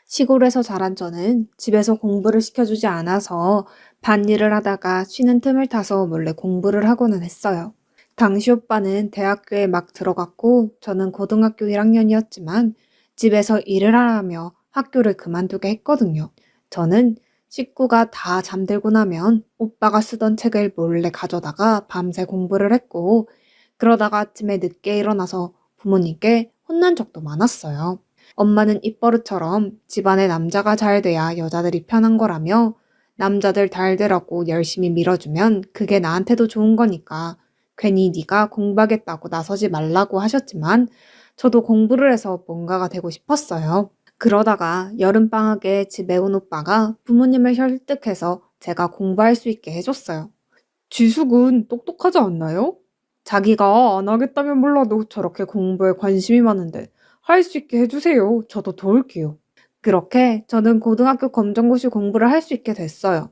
시골에서 자란 저는 집에서 공부를 시켜주지 않아서 밭일을 하다가 쉬는 틈을 타서 몰래 공부를 하고는 했어요. 당시 오빠는 대학교에 막 들어갔고 저는 고등학교 1학년이었지만 집에서 일을 하라며 학교를 그만두게 했거든요. 저는 식구가 다 잠들고 나면 오빠가 쓰던 책을 몰래 가져다가 밤새 공부를 했고 그러다가 아침에 늦게 일어나서 부모님께 혼난 적도 많았어요. 엄마는 입버릇처럼 집안에 남자가 잘 돼야 여자들이 편한 거라며 남자들 잘 되라고 열심히 밀어주면 그게 나한테도 좋은 거니까 괜히 네가 공부하겠다고 나서지 말라고 하셨지만 저도 공부를 해서 뭔가가 되고 싶었어요. 그러다가 여름방학에 집에 온 오빠가 부모님을 설득해서 제가 공부할 수 있게 해줬어요. 지숙은 똑똑하지 않나요? 자기가 안 하겠다면 몰라도 저렇게 공부에 관심이 많은데 할 수 있게 해주세요. 저도 도울게요. 그렇게 저는 고등학교 검정고시 공부를 할 수 있게 됐어요.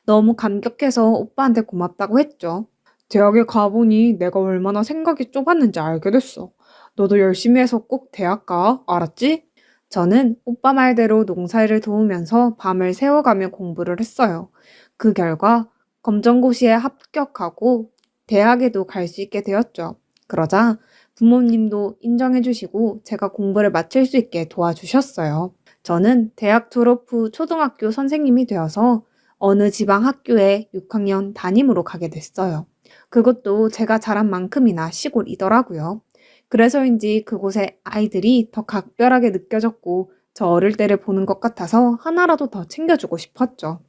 너무 감격해서 오빠한테 고맙다고 했죠. 대학에 가보니 내가 얼마나 생각이 좁았는지 알게 됐어. 너도 열심히 해서 꼭 대학 가. 알았지? 저는 오빠 말대로 농사일을 도우면서 밤을 새워가며 공부를 했어요. 그 결과 검정고시에 합격하고 대학에도 갈 수 있게 되었죠. 그러자 부모님도 인정해 주시고 제가 공부를 마칠 수 있게 도와주셨어요. 저는 대학 졸업 후 초등학교 선생님이 되어서 어느 지방 학교에 6학년 담임으로 가게 됐어요. 그것도 제가 잘한 만큼이나 시골이더라고요. 그래서인지 그곳의 아이들이 더 각별하게 느껴졌고 저 어릴 때를 보는 것 같아서 하나라도 더 챙겨주고 싶었죠.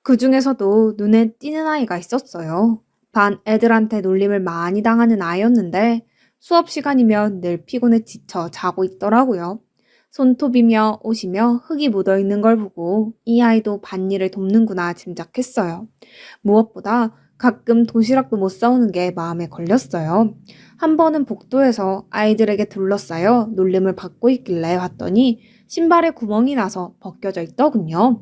그 중에서도 눈에 띄는 아이가 있었어요. 반 애들한테 놀림을 많이 당하는 아이였는데 수업 시간이면 늘 피곤에 지쳐 자고 있더라고요. 손톱이며 옷이며 흙이 묻어 있는 걸 보고 이 아이도 밭일을 돕는구나 짐작했어요. 무엇보다 가끔 도시락도 못 싸오는 게 마음에 걸렸어요. 한 번은 복도에서 아이들에게 둘러싸여 놀림을 받고 있길래 봤더니 신발에 구멍이 나서 벗겨져 있더군요.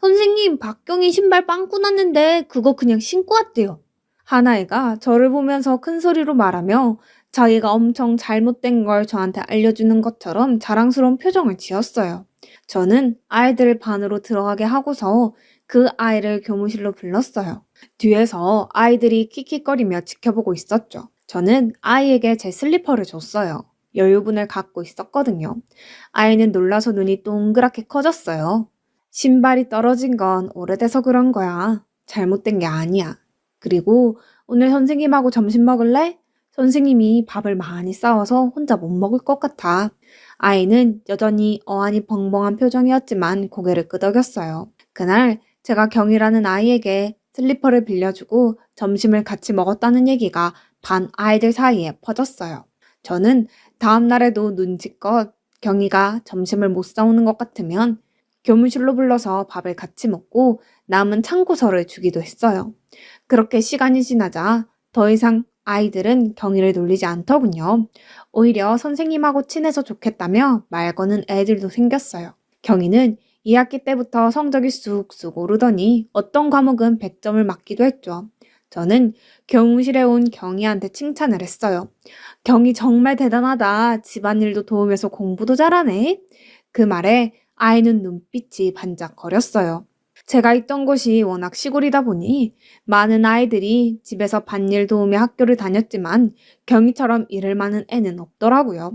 선생님, 박경희 신발 빵꾸 났는데 그거 그냥 신고 왔대요. 하나이가 저를 보면서 큰 소리로 말하며 자기가 엄청 잘못된 걸 저한테 알려주는 것처럼 자랑스러운 표정을 지었어요. 저는 아이들을 반으로 들어가게 하고서 그 아이를 교무실로 불렀어요. 뒤에서 아이들이 킥킥거리며 지켜보고 있었죠. 저는 아이에게 제 슬리퍼를 줬어요. 여유분을 갖고 있었거든요. 아이는 놀라서 눈이 동그랗게 커졌어요. 신발이 떨어진 건 오래돼서 그런 거야. 잘못된 게 아니야. 그리고 오늘 선생님하고 점심 먹을래? 선생님이 밥을 많이 싸워서 혼자 못 먹을 것 같아. 아이는 여전히 어안이 벙벙한 표정이었지만 고개를 끄덕였어요. 그날 제가 경이라는 아이에게 슬리퍼를 빌려주고 점심을 같이 먹었다는 얘기가 반 아이들 사이에 퍼졌어요. 저는 다음 날에도 눈치껏 경이가 점심을 못 싸오는 것 같으면 교무실로 불러서 밥을 같이 먹고 남은 참고서를 주기도 했어요. 그렇게 시간이 지나자 더 이상 아이들은 경희를 놀리지 않더군요. 오히려 선생님하고 친해서 좋겠다며 말 거는 애들도 생겼어요. 경희는 2학기 때부터 성적이 쑥쑥 오르더니 어떤 과목은 100점을 맞기도 했죠. 저는 교무실에 온 경희한테 칭찬을 했어요. 경희 정말 대단하다. 집안일도 도우면서 공부도 잘하네. 그 말에 아이는 눈빛이 반짝거렸어요. 제가 있던 곳이 워낙 시골이다 보니 많은 아이들이 집에서 밭일 도우며 학교를 다녔지만 경희처럼 일을 많은 애는 없더라고요.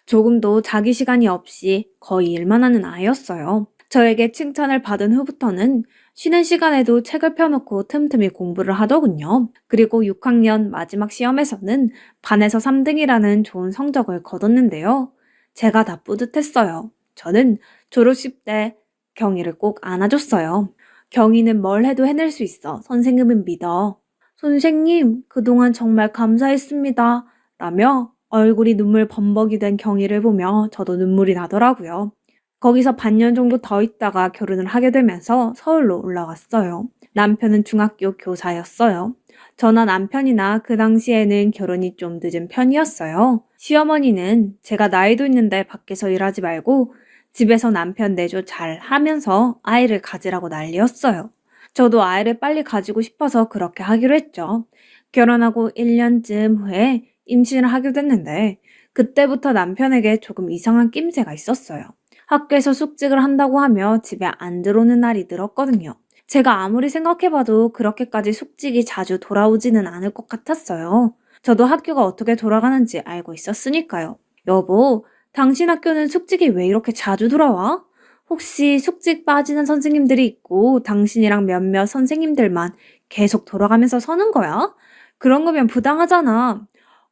조금도 자기 시간이 없이 거의 일만 하는 아이였어요. 저에게 칭찬을 받은 후부터는 쉬는 시간에도 책을 펴놓고 틈틈이 공부를 하더군요. 그리고 6학년 마지막 시험에서는 반에서 3등이라는 좋은 성적을 거뒀는데요. 제가 다 뿌듯했어요. 저는 졸업식 때 경희를 꼭 안아줬어요. 경희는 뭘 해도 해낼 수 있어. 선생님은 믿어. 선생님, 그동안 정말 감사했습니다. 라며 얼굴이 눈물 범벅이 된 경희를 보며 저도 눈물이 나더라고요. 거기서 반년 정도 더 있다가 결혼을 하게 되면서 서울로 올라왔어요. 남편은 중학교 교사였어요. 저나 남편이나 그 당시에는 결혼이 좀 늦은 편이었어요. 시어머니는 제가 나이도 있는데 밖에서 일하지 말고 집에서 남편 내조 잘 하면서 아이를 가지라고 난리였어요. 저도 아이를 빨리 가지고 싶어서 그렇게 하기로 했죠. 결혼하고 1년쯤 후에 임신을 하게 됐는데 그때부터 남편에게 조금 이상한 낌새가 있었어요. 학교에서 숙직을 한다고 하며 집에 안 들어오는 날이 늘었거든요. 제가 아무리 생각해봐도 그렇게까지 숙직이 자주 돌아오지는 않을 것 같았어요. 저도 학교가 어떻게 돌아가는지 알고 있었으니까요. 여보, 당신 학교는 숙직이 왜 이렇게 자주 돌아와? 혹시 숙직 빠지는 선생님들이 있고 당신이랑 몇몇 선생님들만 계속 돌아가면서 서는 거야? 그런 거면 부당하잖아.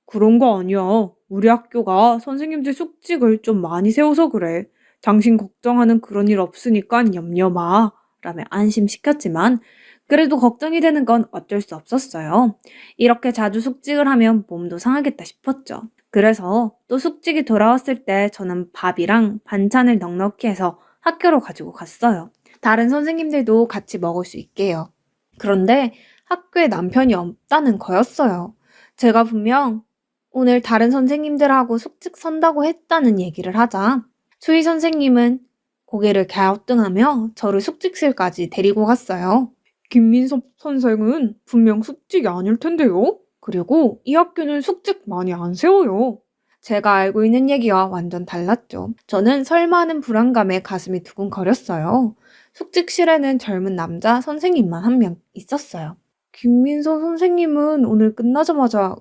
그런 거 아니야. 우리 학교가 선생님들 숙직을 좀 많이 세워서 그래. 당신 걱정하는 그런 일 없으니까 염려 마. 라며 안심시켰지만 그래도 걱정이 되는 건 어쩔 수 없었어요. 이렇게 자주 숙직을 하면 몸도 상하겠다 싶었죠. 그래서 또 숙직이 돌아왔을 때 저는 밥이랑 반찬을 넉넉히 해서 학교로 가지고 갔어요. 다른 선생님들도 같이 먹을 수 있게요. 그런데 학교에 남편이 없다는 거였어요. 제가 분명 오늘 다른 선생님들하고 숙직 선다고 했다는 얘기를 하자 수희 선생님은 고개를 갸우뚱하며 저를 숙직실까지 데리고 갔어요. 김민섭 선생은 분명 숙직이 아닐 텐데요. 그리고 이 학교는 숙직 많이 안 세워요. 제가 알고 있는 얘기와 완전 달랐죠. 저는 설마하는 불안감에 가슴이 두근거렸어요. 숙직실에는 젊은 남자 선생님만 한 명 있었어요. 김민서 선생님은 오늘 끝나자마자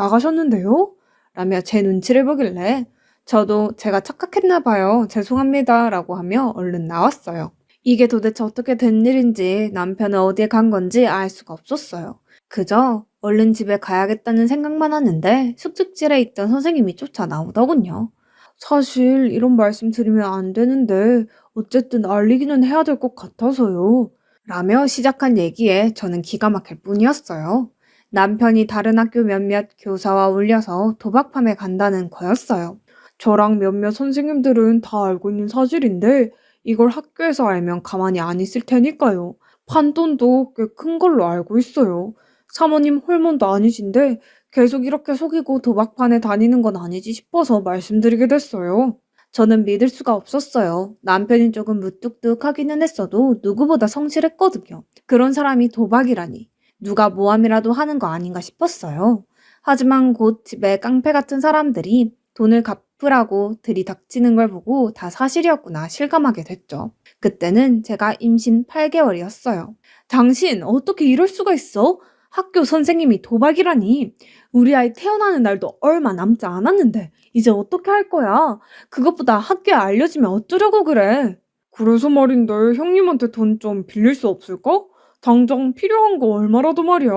나가셨는데요? 라며 제 눈치를 보길래 저도 제가 착각했나 봐요. 죄송합니다. 라고 하며 얼른 나왔어요. 이게 도대체 어떻게 된 일인지 남편은 어디에 간 건지 알 수가 없었어요. 그저 얼른 집에 가야겠다는 생각만 하는데 숙직실에 있던 선생님이 쫓아 나오더군요. 사실 이런 말씀 드리면 안 되는데 어쨌든 알리기는 해야 될 것 같아서요. 라며 시작한 얘기에 저는 기가 막힐 뿐이었어요. 남편이 다른 학교 몇몇 교사와 올려서 도박판에 간다는 거였어요. 저랑 몇몇 선생님들은 다 알고 있는 사실인데 이걸 학교에서 알면 가만히 안 있을 테니까요. 판돈도 꽤 큰 걸로 알고 있어요. 사모님 홀몬도 아니신데 계속 이렇게 속이고 도박판에 다니는 건 아니지 싶어서 말씀드리게 됐어요. 저는 믿을 수가 없었어요. 남편이 조금 무뚝뚝하기는 했어도 누구보다 성실했거든요. 그런 사람이 도박이라니. 누가 모함이라도 하는 거 아닌가 싶었어요. 하지만 곧 집에 깡패 같은 사람들이 돈을 갚으라고 들이닥치는 걸 보고 다 사실이었구나 실감하게 됐죠. 그때는 제가 임신 8개월이었어요. 당신 어떻게 이럴 수가 있어? 학교 선생님이 도박이라니. 우리 아이 태어나는 날도 얼마 남지 않았는데 이제 어떻게 할 거야? 그것보다 학교에 알려지면 어쩌려고 그래? 그래서 말인데 형님한테 돈 좀 빌릴 수 없을까? 당장 필요한 거 얼마라도 말이야.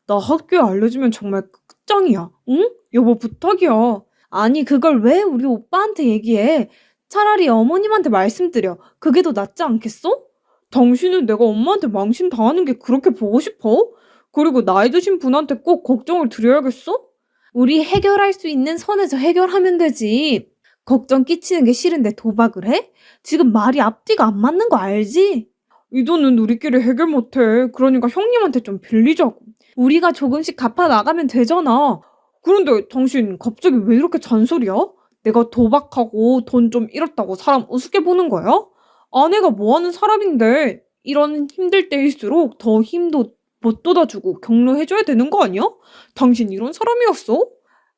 나 학교에 알려지면 정말 끝장이야. 응? 여보 부탁이야. 아니 그걸 왜 우리 오빠한테 얘기해? 차라리 어머님한테 말씀드려. 그게 더 낫지 않겠어? 당신은 내가 엄마한테 망신 당하는 게 그렇게 보고 싶어? 그리고 나이 드신 분한테 꼭 걱정을 드려야겠어? 우리 해결할 수 있는 선에서 해결하면 되지. 걱정 끼치는 게 싫은데 도박을 해? 지금 말이 앞뒤가 안 맞는 거 알지? 이 돈은 우리끼리 해결 못해. 그러니까 형님한테 좀 빌리자고. 우리가 조금씩 갚아 나가면 되잖아. 그런데 당신 갑자기 왜 이렇게 잔소리야? 내가 도박하고 돈 좀 잃었다고 사람 우습게 보는 거야? 아내가 뭐 하는 사람인데 이런 힘들 때일수록 더 힘도 못 쏟아주고 격려해줘야 되는 거 아니야? 당신 이런 사람이었어?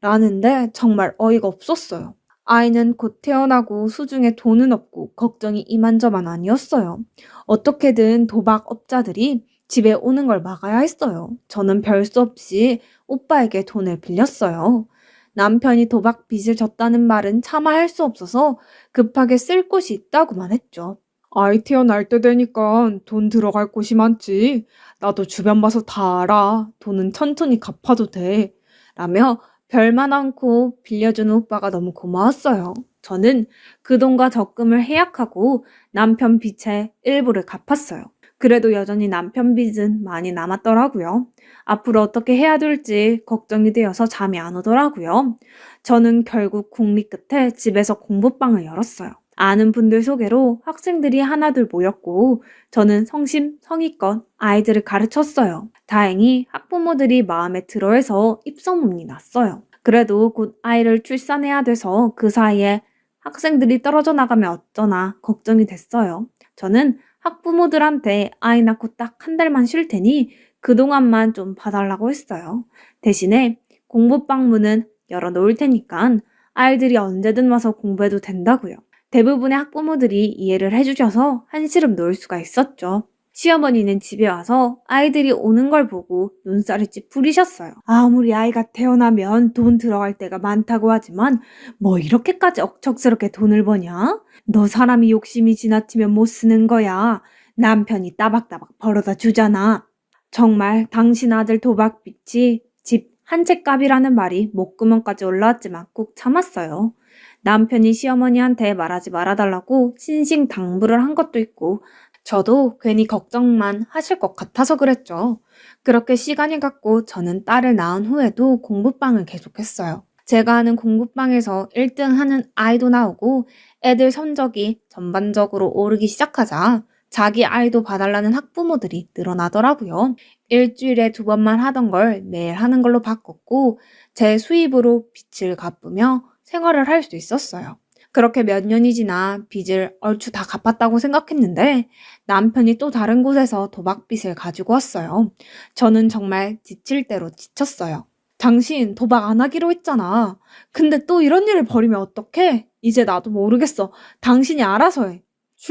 라는데 정말 어이가 없었어요. 아이는 곧 태어나고 수중에 돈은 없고 걱정이 이만저만 아니었어요. 어떻게든 도박업자들이 집에 오는 걸 막아야 했어요. 저는 별 수 없이 오빠에게 돈을 빌렸어요. 남편이 도박 빚을 졌다는 말은 차마 할 수 없어서 급하게 쓸 곳이 있다고만 했죠. 아이 태어날 때 되니까 돈 들어갈 곳이 많지. 나도 주변 봐서 다 알아. 돈은 천천히 갚아도 돼. 라며 별만 않고 빌려주는 오빠가 너무 고마웠어요. 저는 그 돈과 적금을 해약하고 남편 빚의 일부를 갚았어요. 그래도 여전히 남편 빚은 많이 남았더라고요. 앞으로 어떻게 해야 될지 걱정이 되어서 잠이 안 오더라고요. 저는 결국 궁리 끝에 집에서 공부방을 열었어요. 아는 분들 소개로 학생들이 하나둘 모였고 저는 성심성의껏 아이들을 가르쳤어요. 다행히 학부모들이 마음에 들어해서 입소문이 났어요. 그래도 곧 아이를 출산해야 돼서 그 사이에 학생들이 떨어져 나가면 어쩌나 걱정이 됐어요. 저는 학부모들한테 아이 낳고 딱 한 달만 쉴 테니 그동안만 좀 봐달라고 했어요. 대신에 공부방 문은 열어놓을 테니까 아이들이 언제든 와서 공부해도 된다고요. 대부분의 학부모들이 이해를 해주셔서 한시름 놓을 수가 있었죠. 시어머니는 집에 와서 아이들이 오는 걸 보고 눈살을 찌푸리셨어요. 아무리 아이가 태어나면 돈 들어갈 때가 많다고 하지만 뭐 이렇게까지 억척스럽게 돈을 버냐? 너 사람이 욕심이 지나치면 못 쓰는 거야. 남편이 따박따박 벌어다 주잖아. 정말 당신 아들 도박빚이 집 한 채 값이라는 말이 목구멍까지 올라왔지만 꾹 참았어요. 남편이 시어머니한테 말하지 말아달라고 신신당부를 한 것도 있고 저도 괜히 걱정만 하실 것 같아서 그랬죠. 그렇게 시간이 갔고 저는 딸을 낳은 후에도 공부방을 계속했어요. 제가 하는 공부방에서 1등 하는 아이도 나오고 애들 성적이 전반적으로 오르기 시작하자 자기 아이도 봐달라는 학부모들이 늘어나더라고요. 일주일에 2번만 하던 걸 매일 하는 걸로 바꿨고 제 수입으로 빚을 갚으며 생활을 할 수 있었어요. 그렇게 몇 년이 지나 빚을 얼추 다 갚았다고 생각했는데 남편이 또 다른 곳에서 도박빚을 가지고 왔어요. 저는 정말 지칠 대로 지쳤어요. 당신 도박 안 하기로 했잖아. 근데 또 이런 일을 벌이면 어떡해? 이제 나도 모르겠어. 당신이 알아서 해.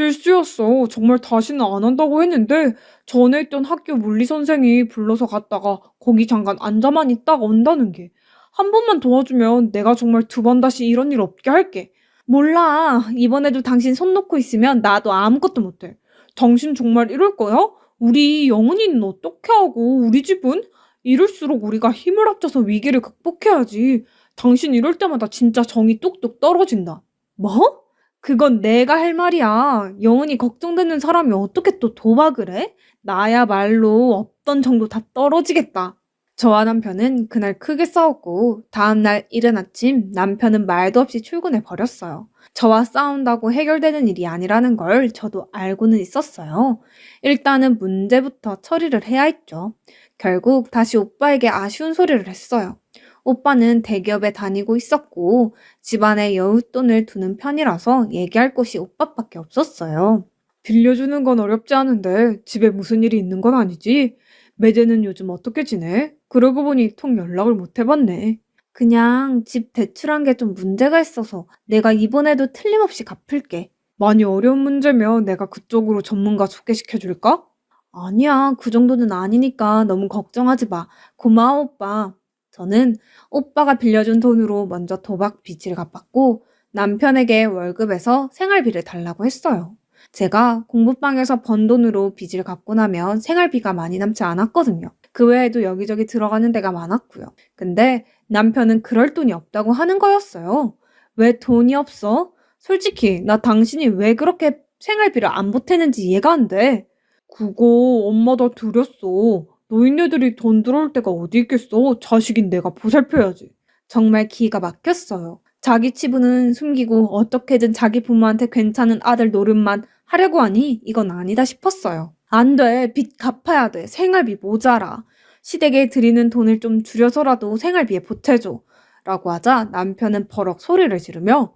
실수였어. 정말 다시는 안 한다고 했는데 전에 있던 학교 물리 선생이 불러서 갔다가 거기 잠깐 앉아만 있다가 온다는 게. 한 번만 도와주면 내가 정말 2번 다시 이런 일 없게 할게. 몰라. 이번에도 당신 손 놓고 있으면 나도 아무것도 못해. 당신 정말 이럴 거야? 우리 영은이는 어떻게 하고 우리 집은? 이럴수록 우리가 힘을 합쳐서 위기를 극복해야지. 당신 이럴 때마다 진짜 정이 뚝뚝 떨어진다. 뭐? 그건 내가 할 말이야. 영은이 걱정되는 사람이 어떻게 또 도박을 해? 나야말로 없던 정도 다 떨어지겠다. 저와 남편은 그날 크게 싸웠고 다음날 이른 아침 남편은 말도 없이 출근해 버렸어요. 저와 싸운다고 해결되는 일이 아니라는 걸 저도 알고는 있었어요. 일단은 문제부터 처리를 해야 했죠. 결국 다시 오빠에게 아쉬운 소리를 했어요. 오빠는 대기업에 다니고 있었고 집안에 여윳돈을 두는 편이라서 얘기할 곳이 오빠밖에 없었어요. 빌려주는 건 어렵지 않은데 집에 무슨 일이 있는 건 아니지? 매제는 요즘 어떻게 지내? 그러고 보니 통 연락을 못 해봤네. 그냥 집 대출한 게 좀 문제가 있어서 내가 이번에도 틀림없이 갚을게. 많이 어려운 문제면 내가 그쪽으로 전문가 소개시켜줄까? 아니야, 그 정도는 아니니까 너무 걱정하지 마. 고마워, 오빠. 저는 오빠가 빌려준 돈으로 먼저 도박 빚을 갚았고 남편에게 월급에서 생활비를 달라고 했어요. 제가 공부방에서 번 돈으로 빚을 갚고 나면 생활비가 많이 남지 않았거든요. 그 외에도 여기저기 들어가는 데가 많았고요. 근데 남편은 그럴 돈이 없다고 하는 거였어요. 왜 돈이 없어? 솔직히 나 당신이 왜 그렇게 생활비를 안 보태는지 이해가 안 돼. 그거 엄마 다 드렸어. 노인네들이 돈 들어올 때가 어디 있겠어. 자식인 내가 보살펴야지. 정말 기가 막혔어요. 자기 치부는 숨기고 어떻게든 자기 부모한테 괜찮은 아들 노릇만 하려고 하니 이건 아니다 싶었어요. 안 돼. 빚 갚아야 돼. 생활비 모자라. 시댁에 드리는 돈을 좀 줄여서라도 생활비에 보태줘. 라고 하자 남편은 버럭 소리를 지르며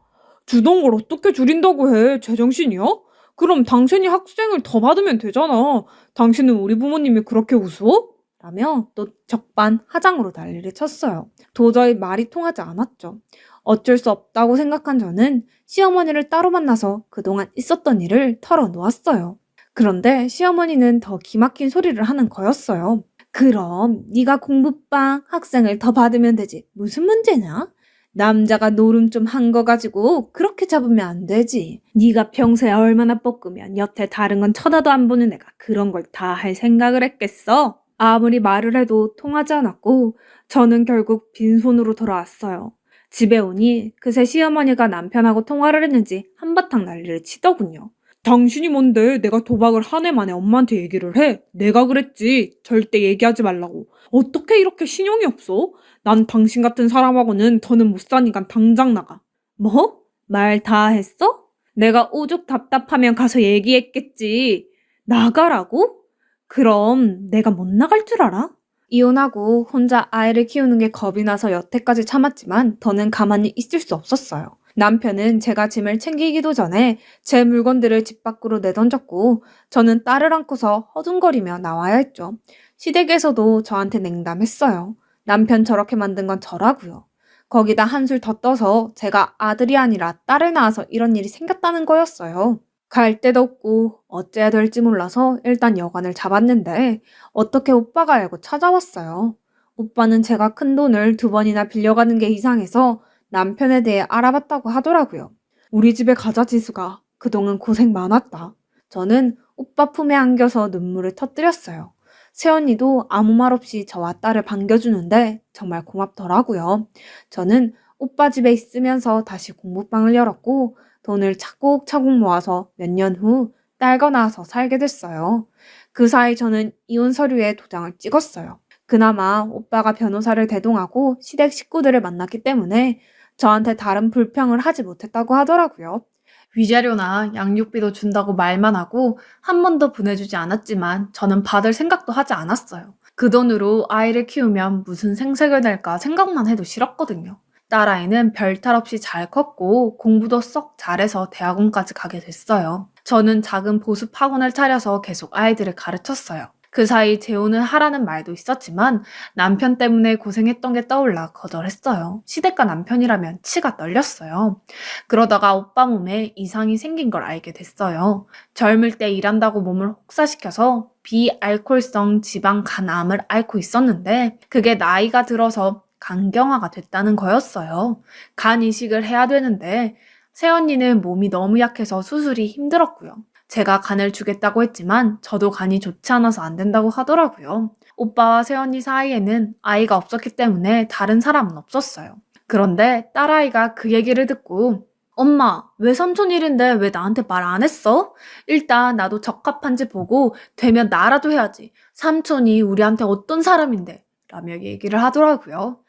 주던 걸 어떻게 줄인다고 해. 제정신이야? 그럼 당신이 학생을 더 받으면 되잖아. 당신은 우리 부모님이 그렇게 우스워? 라며 또 적반하장으로 난리를 쳤어요. 도저히 말이 통하지 않았죠. 어쩔 수 없다고 생각한 저는 시어머니를 따로 만나서 그동안 있었던 일을 털어놓았어요. 그런데 시어머니는 더 기막힌 소리를 하는 거였어요. 그럼 네가 공부방 학생을 더 받으면 되지. 무슨 문제냐? 남자가 노름 좀 한 거 가지고 그렇게 잡으면 안 되지. 네가 평소에 얼마나 뻐꾸면 여태 다른 건 쳐다도 안 보는 애가 그런 걸 다 할 생각을 했겠어? 아무리 말을 해도 통하지 않았고 저는 결국 빈손으로 돌아왔어요. 집에 오니 그새 시어머니가 남편하고 통화를 했는지 한바탕 난리를 치더군요. 당신이 뭔데 내가 도박을 한 해 만에 엄마한테 얘기를 해? 내가 그랬지. 절대 얘기하지 말라고. 어떻게 이렇게 신용이 없어? 난 당신 같은 사람하고는 더는 못 사니까 당장 나가. 뭐? 말 다 했어? 내가 오죽 답답하면 가서 얘기했겠지. 나가라고? 그럼 내가 못 나갈 줄 알아? 이혼하고 혼자 아이를 키우는 게 겁이 나서 여태까지 참았지만 더는 가만히 있을 수 없었어요. 남편은 제가 짐을 챙기기도 전에 제 물건들을 집 밖으로 내던졌고 저는 딸을 안고서 허둥거리며 나와야 했죠. 시댁에서도 저한테 냉담했어요. 남편 저렇게 만든 건 저라고요. 거기다 한술 더 떠서 제가 아들이 아니라 딸을 낳아서 이런 일이 생겼다는 거였어요. 갈 데도 없고 어째야 될지 몰라서 일단 여관을 잡았는데 어떻게 오빠가 알고 찾아왔어요. 오빠는 제가 큰 돈을 2번이나 빌려가는 게 이상해서 남편에 대해 알아봤다고 하더라고요. 우리 집에 가자 지수가. 그동안 고생 많았다. 저는 오빠 품에 안겨서 눈물을 터뜨렸어요. 새언니도 아무 말 없이 저와 딸을 반겨주는데 정말 고맙더라고요. 저는 오빠 집에 있으면서 다시 공부방을 열었고 돈을 차곡차곡 모아서 몇 년 후 딸과 나와서 살게 됐어요. 그 사이 저는 이혼 서류에 도장을 찍었어요. 그나마 오빠가 변호사를 대동하고 시댁 식구들을 만났기 때문에 저한테 다른 불평을 하지 못했다고 하더라고요. 위자료나 양육비도 준다고 말만 하고 한 번도 보내주지 않았지만 저는 받을 생각도 하지 않았어요. 그 돈으로 아이를 키우면 무슨 생색을 낼까 생각만 해도 싫었거든요. 딸아이는 별탈 없이 잘 컸고 공부도 썩 잘해서 대학원까지 가게 됐어요. 저는 작은 보습 학원을 차려서 계속 아이들을 가르쳤어요. 그 사이 재혼을 하라는 말도 있었지만 남편 때문에 고생했던 게 떠올라 거절했어요. 시댁과 남편이라면 치가 떨렸어요. 그러다가 오빠 몸에 이상이 생긴 걸 알게 됐어요. 젊을 때 일한다고 몸을 혹사시켜서 비알코올성 지방 간암을 앓고 있었는데 그게 나이가 들어서 간경화가 됐다는 거였어요. 간 이식을 해야 되는데 새언니는 몸이 너무 약해서 수술이 힘들었고요. 제가 간을 주겠다고 했지만 저도 간이 좋지 않아서 안 된다고 하더라고요. 오빠와 새언니 사이에는 아이가 없었기 때문에 다른 사람은 없었어요. 그런데 딸아이가 그 얘기를 듣고 엄마, 외삼촌 일인데 왜 나한테 말 안 했어? 일단 나도 적합한지 보고 되면 나라도 해야지. 삼촌이 우리한테 어떤 사람인데? 라며 얘기를 하더라고요.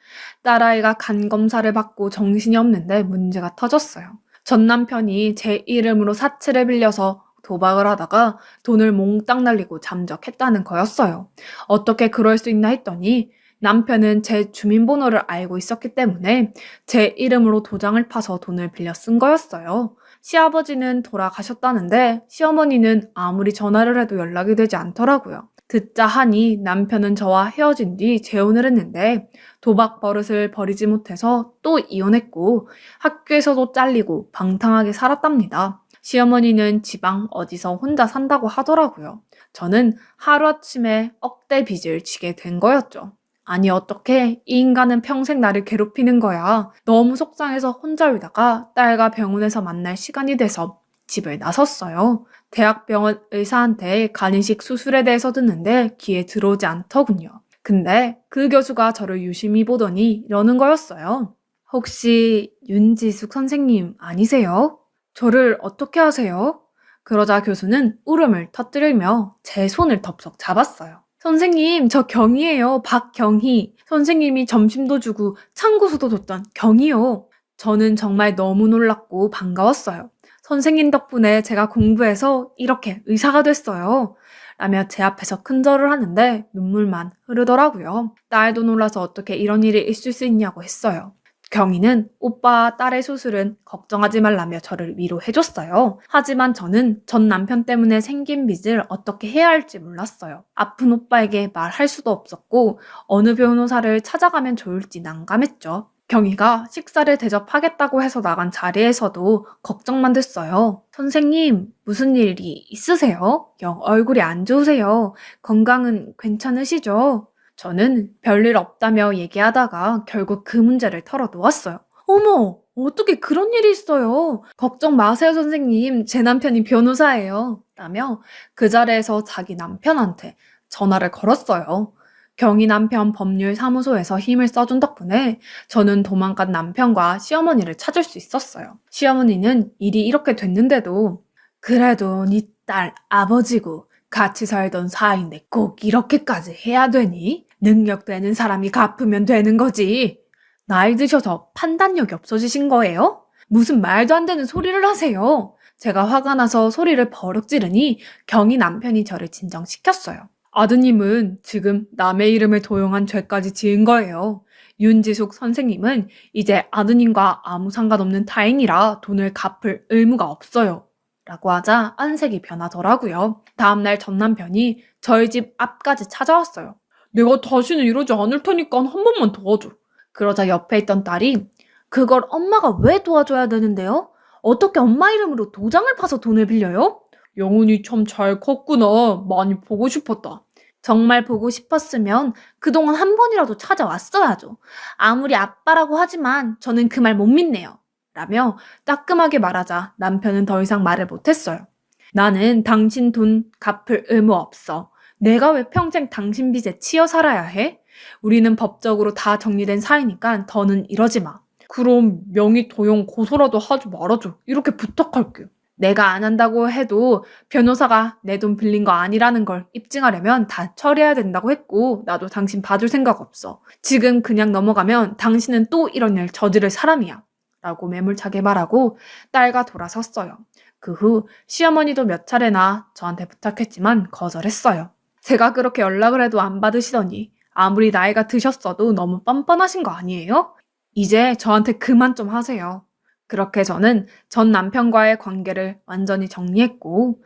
딸아이가 간 검사를 받고 정신이 없는데 문제가 터졌어요. 전 남편이 제 이름으로 사채를 빌려서 도박을 하다가 돈을 몽땅 날리고 잠적했다는 거였어요. 어떻게 그럴 수 있나 했더니 남편은 제 주민번호를 알고 있었기 때문에 제 이름으로 도장을 파서 돈을 빌려 쓴 거였어요. 시아버지는 돌아가셨다는데 시어머니는 아무리 전화를 해도 연락이 되지 않더라고요. 듣자 하니 남편은 저와 헤어진 뒤 재혼을 했는데 도박 버릇을 버리지 못해서 또 이혼했고 학교에서도 잘리고 방탕하게 살았답니다. 시어머니는 지방 어디서 혼자 산다고 하더라고요. 저는 하루아침에 억대 빚을 지게 된 거였죠. 아니 어떻게 이 인간은 평생 나를 괴롭히는 거야. 너무 속상해서 혼자 울다가 딸과 병원에서 만날 시간이 돼서 집을 나섰어요. 대학병원 의사한테 간이식 수술에 대해서 듣는데 귀에 들어오지 않더군요. 근데 그 교수가 저를 유심히 보더니 이러는 거였어요. 혹시 윤지숙 선생님 아니세요? 저를 어떻게 아세요? 그러자 교수는 울음을 터뜨리며 제 손을 덥석 잡았어요. 선생님, 저 경희예요. 박경희. 선생님이 점심도 주고 참고서도 줬던 경희요. 저는 정말 너무 놀랐고 반가웠어요. 선생님 덕분에 제가 공부해서 이렇게 의사가 됐어요. 라며 제 앞에서 큰절을 하는데 눈물만 흐르더라고요. 딸도 놀라서 어떻게 이런 일이 있을 수 있냐고 했어요. 경희는 오빠와 딸의 수술은 걱정하지 말라며 저를 위로해줬어요. 하지만 저는 전 남편 때문에 생긴 빚을 어떻게 해야 할지 몰랐어요. 아픈 오빠에게 말할 수도 없었고 어느 변호사를 찾아가면 좋을지 난감했죠. 경희가 식사를 대접하겠다고 해서 나간 자리에서도 걱정만 됐어요. 선생님, 무슨 일이 있으세요? 영 얼굴이 안 좋으세요. 건강은 괜찮으시죠? 저는 별일 없다며 얘기하다가 결국 그 문제를 털어놓았어요. 어머, 어떻게 그런 일이 있어요? 걱정 마세요, 선생님. 제 남편이 변호사예요. 라며 그 자리에서 자기 남편한테 전화를 걸었어요. 경희 남편 법률사무소에서 힘을 써준 덕분에 저는 도망간 남편과 시어머니를 찾을 수 있었어요. 시어머니는 일이 이렇게 됐는데도 그래도 네 딸 아버지고 같이 살던 사이인데 꼭 이렇게까지 해야 되니? 능력 되는 사람이 갚으면 되는 거지. 나이 드셔서 판단력이 없어지신 거예요? 무슨 말도 안 되는 소리를 하세요. 제가 화가 나서 소리를 버럭 지르니 경희 남편이 저를 진정시켰어요. 아드님은 지금 남의 이름을 도용한 죄까지 지은 거예요. 윤지숙 선생님은 이제 아드님과 아무 상관없는 타인이라 돈을 갚을 의무가 없어요. 라고 하자 안색이 변하더라고요. 다음날 전 남편이 저희 집 앞까지 찾아왔어요. 내가 다시는 이러지 않을 테니까 한 번만 도와줘. 그러자 옆에 있던 딸이 그걸 엄마가 왜 도와줘야 되는데요? 어떻게 엄마 이름으로 도장을 파서 돈을 빌려요? 영훈이 참 잘 컸구나. 많이 보고 싶었다. 정말 보고 싶었으면 그동안 한 번이라도 찾아왔어야죠. 아무리 아빠라고 하지만 저는 그 말 못 믿네요. 라며 따끔하게 말하자 남편은 더 이상 말을 못했어요. 나는 당신 돈 갚을 의무 없어. 내가 왜 평생 당신 빚에 치여 살아야 해? 우리는 법적으로 다 정리된 사이니까 더는 이러지 마. 그럼 명의 도용 고소라도 하지 말아줘. 이렇게 부탁할게. 내가 안 한다고 해도 변호사가 내 돈 빌린 거 아니라는 걸 입증하려면 다 처리해야 된다고 했고 나도 당신 봐줄 생각 없어. 지금 그냥 넘어가면 당신은 또 이런 일 저지를 사람이야. 라고 매몰차게 말하고 딸과 돌아섰어요. 그 후 시어머니도 몇 차례나 저한테 부탁했지만 거절했어요. 제가 그렇게 연락을 해도 안 받으시더니 아무리 나이가 드셨어도 너무 뻔뻔하신 거 아니에요? 이제 저한테 그만 좀 하세요. 그렇게 저는 전 남편과의 관계를 완전히 정리했고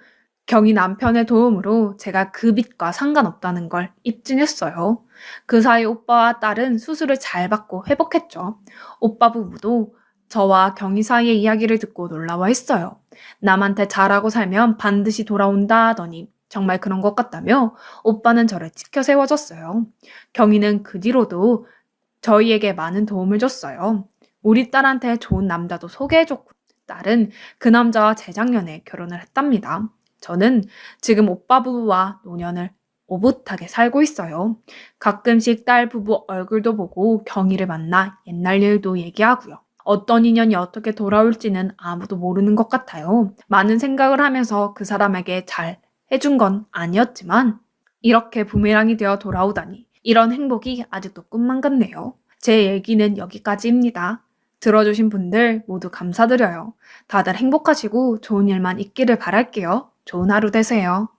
경희 남편의 도움으로 제가 그 빚과 상관없다는 걸 입증했어요. 그 사이 오빠와 딸은 수술을 잘 받고 회복했죠. 오빠 부부도 저와 경희 사이의 이야기를 듣고 놀라워했어요. 남한테 잘하고 살면 반드시 돌아온다 하더니 정말 그런 것 같다며 오빠는 저를 지켜 세워줬어요. 경희는 그 뒤로도 저희에게 많은 도움을 줬어요. 우리 딸한테 좋은 남자도 소개해줬고 딸은 그 남자와 재작년에 결혼을 했답니다. 저는 지금 오빠 부부와 노년을 오붓하게 살고 있어요. 가끔씩 딸 부부 얼굴도 보고 경희를 만나 옛날 일도 얘기하고요. 어떤 인연이 어떻게 돌아올지는 아무도 모르는 것 같아요. 많은 생각을 하면서 그 사람에게 잘 해준 건 아니었지만 이렇게 부메랑이 되어 돌아오다니 이런 행복이 아직도 꿈만 같네요. 제 얘기는 여기까지입니다. 들어주신 분들 모두 감사드려요. 다들 행복하시고 좋은 일만 있기를 바랄게요. 좋은 하루 되세요.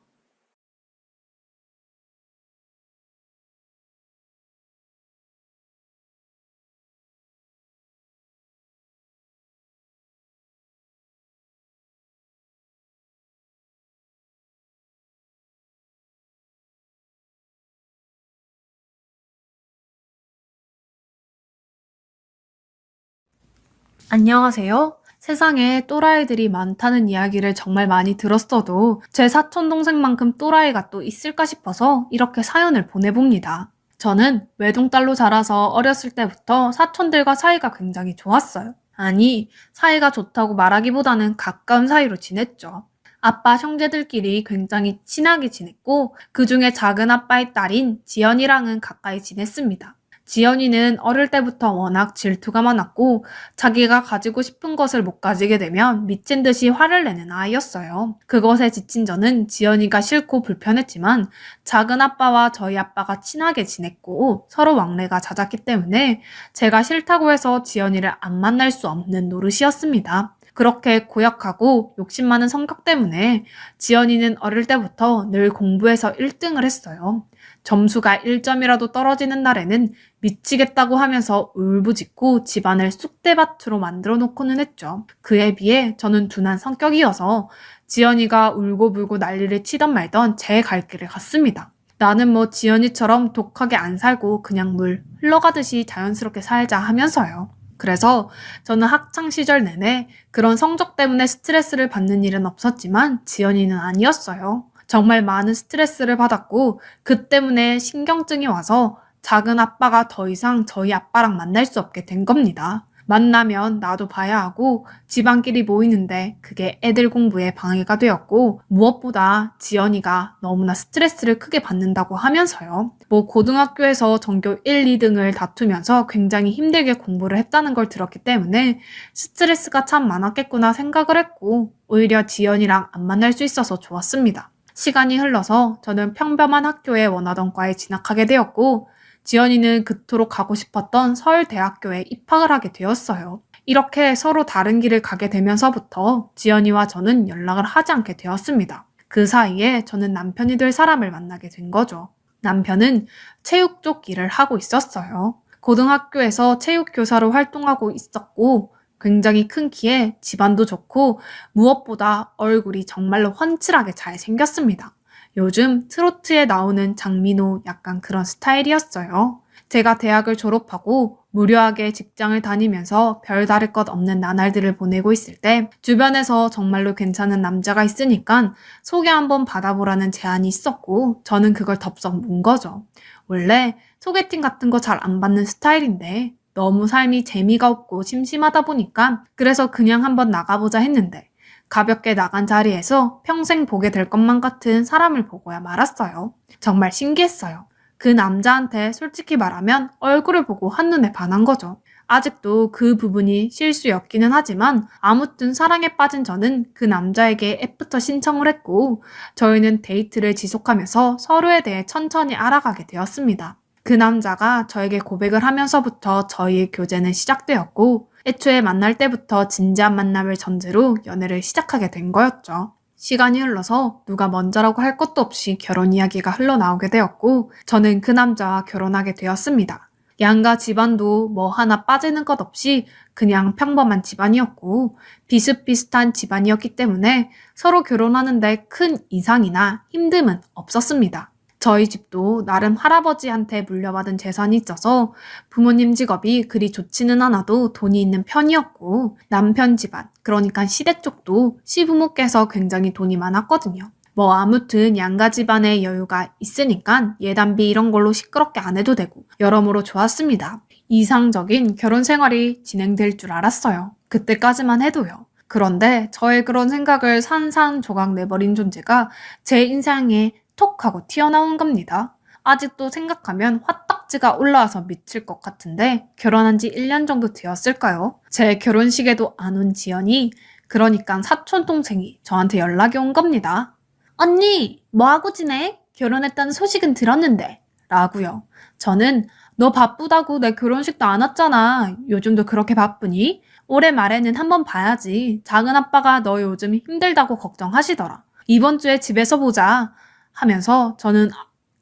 안녕하세요. 세상에 또라이들이 많다는 이야기를 정말 많이 들었어도 제 사촌 동생만큼 또라이가 또 있을까 싶어서 이렇게 사연을 보내봅니다. 저는 외동딸로 자라서 어렸을 때부터 사촌들과 사이가 굉장히 좋았어요. 아니, 사이가 좋다고 말하기보다는 가까운 사이로 지냈죠. 아빠 형제들끼리 굉장히 친하게 지냈고 그중에 작은 아빠의 딸인 지연이랑은 가까이 지냈습니다. 지연이는 어릴 때부터 워낙 질투가 많았고 자기가 가지고 싶은 것을 못 가지게 되면 미친 듯이 화를 내는 아이였어요. 그것에 지친 저는 지연이가 싫고 불편했지만 작은 아빠와 저희 아빠가 친하게 지냈고 서로 왕래가 잦았기 때문에 제가 싫다고 해서 지연이를 안 만날 수 없는 노릇이었습니다. 그렇게 고약하고 욕심 많은 성격 때문에 지연이는 어릴 때부터 늘 공부에서 1등을 했어요. 점수가 1점이라도 떨어지는 날에는 미치겠다고 하면서 울부짖고 집안을 쑥대밭으로 만들어 놓고는 했죠. 그에 비해 저는 둔한 성격이어서 지연이가 울고불고 난리를 치던 말던 제 갈 길을 갔습니다. 나는 뭐 지연이처럼 독하게 안 살고 그냥 물 흘러가듯이 자연스럽게 살자 하면서요. 그래서 저는 학창 시절 내내 그런 성적 때문에 스트레스를 받는 일은 없었지만 지연이는 아니었어요. 정말 많은 스트레스를 받았고 그 때문에 신경증이 와서 작은 아빠가 더 이상 저희 아빠랑 만날 수 없게 된 겁니다. 만나면 나도 봐야 하고 집안끼리 모이는데 그게 애들 공부에 방해가 되었고 무엇보다 지연이가 너무나 스트레스를 크게 받는다고 하면서요. 뭐 고등학교에서 전교 1, 2등을 다투면서 굉장히 힘들게 공부를 했다는 걸 들었기 때문에 스트레스가 참 많았겠구나 생각을 했고 오히려 지연이랑 안 만날 수 있어서 좋았습니다. 시간이 흘러서 저는 평범한 학교에 원하던 과에 진학하게 되었고 지연이는 그토록 가고 싶었던 서울대학교에 입학을 하게 되었어요. 이렇게 서로 다른 길을 가게 되면서부터 지연이와 저는 연락을 하지 않게 되었습니다. 그 사이에 저는 남편이 될 사람을 만나게 된 거죠. 남편은 체육 쪽 일을 하고 있었어요. 고등학교에서 체육교사로 활동하고 있었고 굉장히 큰 키에 집안도 좋고 무엇보다 얼굴이 정말로 훤칠하게 잘 생겼습니다. 요즘 트로트에 나오는 장민호 약간 그런 스타일이었어요. 제가 대학을 졸업하고 무료하게 직장을 다니면서 별다를 것 없는 나날들을 보내고 있을 때 주변에서 정말로 괜찮은 남자가 있으니까 소개 한번 받아보라는 제안이 있었고 저는 그걸 덥석 문 거죠. 원래 소개팅 같은 거 잘 안 받는 스타일인데 너무 삶이 재미가 없고 심심하다 보니까 그래서 그냥 한번 나가보자 했는데 가볍게 나간 자리에서 평생 보게 될 것만 같은 사람을 보고야 말았어요. 정말 신기했어요. 그 남자한테 솔직히 말하면 얼굴을 보고 한눈에 반한 거죠. 아직도 그 부분이 실수였기는 하지만 아무튼 사랑에 빠진 저는 그 남자에게 애프터 신청을 했고 저희는 데이트를 지속하면서 서로에 대해 천천히 알아가게 되었습니다. 그 남자가 저에게 고백을 하면서부터 저희의 교제는 시작되었고 애초에 만날 때부터 진지한 만남을 전제로 연애를 시작하게 된 거였죠. 시간이 흘러서 누가 먼저라고 할 것도 없이 결혼 이야기가 흘러나오게 되었고 저는 그 남자와 결혼하게 되었습니다. 양가 집안도 뭐 하나 빠지는 것 없이 그냥 평범한 집안이었고 비슷비슷한 집안이었기 때문에 서로 결혼하는데 큰 이상이나 힘듦은 없었습니다. 저희 집도 나름 할아버지한테 물려받은 재산이 있어서 부모님 직업이 그리 좋지는 않아도 돈이 있는 편이었고 남편 집안, 그러니까 시댁 쪽도 시부모께서 굉장히 돈이 많았거든요. 뭐 아무튼 양가 집안에 여유가 있으니까 예단비 이런 걸로 시끄럽게 안 해도 되고 여러모로 좋았습니다. 이상적인 결혼 생활이 진행될 줄 알았어요. 그때까지만 해도요. 그런데 저의 그런 생각을 산산조각 내버린 존재가 제 인생에 톡 하고 튀어나온 겁니다. 아직도 생각하면 화딱지가 올라와서 미칠 것 같은데 결혼한 지 1년 정도 되었을까요? 제 결혼식에도 안 온 지연이, 그러니까 사촌동생이 저한테 연락이 온 겁니다. 언니, 뭐하고 지내? 결혼했다는 소식은 들었는데. 라고요. 저는 너 바쁘다고 내 결혼식도 안 왔잖아. 요즘도 그렇게 바쁘니? 올해 말에는 한번 봐야지. 작은 아빠가 너 요즘 힘들다고 걱정하시더라. 이번 주에 집에서 보자. 하면서 저는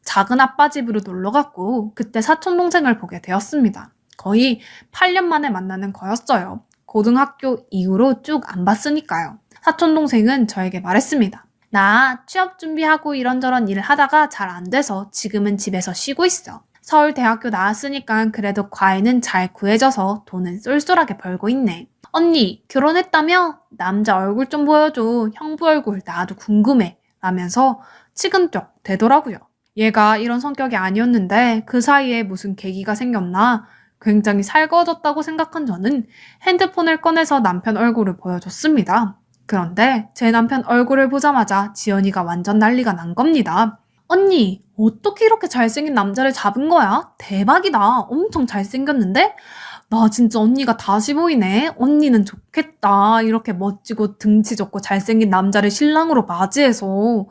작은 아빠 집으로 놀러 갔고 그때 사촌동생을 보게 되었습니다. 거의 8년 만에 만나는 거였어요. 고등학교 이후로 쭉 안 봤으니까요. 사촌동생은 저에게 말했습니다. 나 취업 준비하고 이런저런 일을 하다가 잘 안 돼서 지금은 집에서 쉬고 있어. 서울대학교 나왔으니까 그래도 과외는 잘 구해져서 돈은 쏠쏠하게 벌고 있네. 언니, 결혼했다며? 남자 얼굴 좀 보여줘. 형부 얼굴 나도 궁금해. 라면서 치근쩍 대더라고요. 얘가 이런 성격이 아니었는데 그 사이에 무슨 계기가 생겼나 굉장히 살거워졌다고 생각한 저는 핸드폰을 꺼내서 남편 얼굴을 보여줬습니다. 그런데 제 남편 얼굴을 보자마자 지연이가 완전 난리가 난 겁니다. 언니, 어떻게 이렇게 잘생긴 남자를 잡은 거야? 대박이다. 엄청 잘생겼는데? 나 진짜 언니가 다시 보이네. 언니는 좋겠다. 이렇게 멋지고 등치 좋고 잘생긴 남자를 신랑으로 맞이해서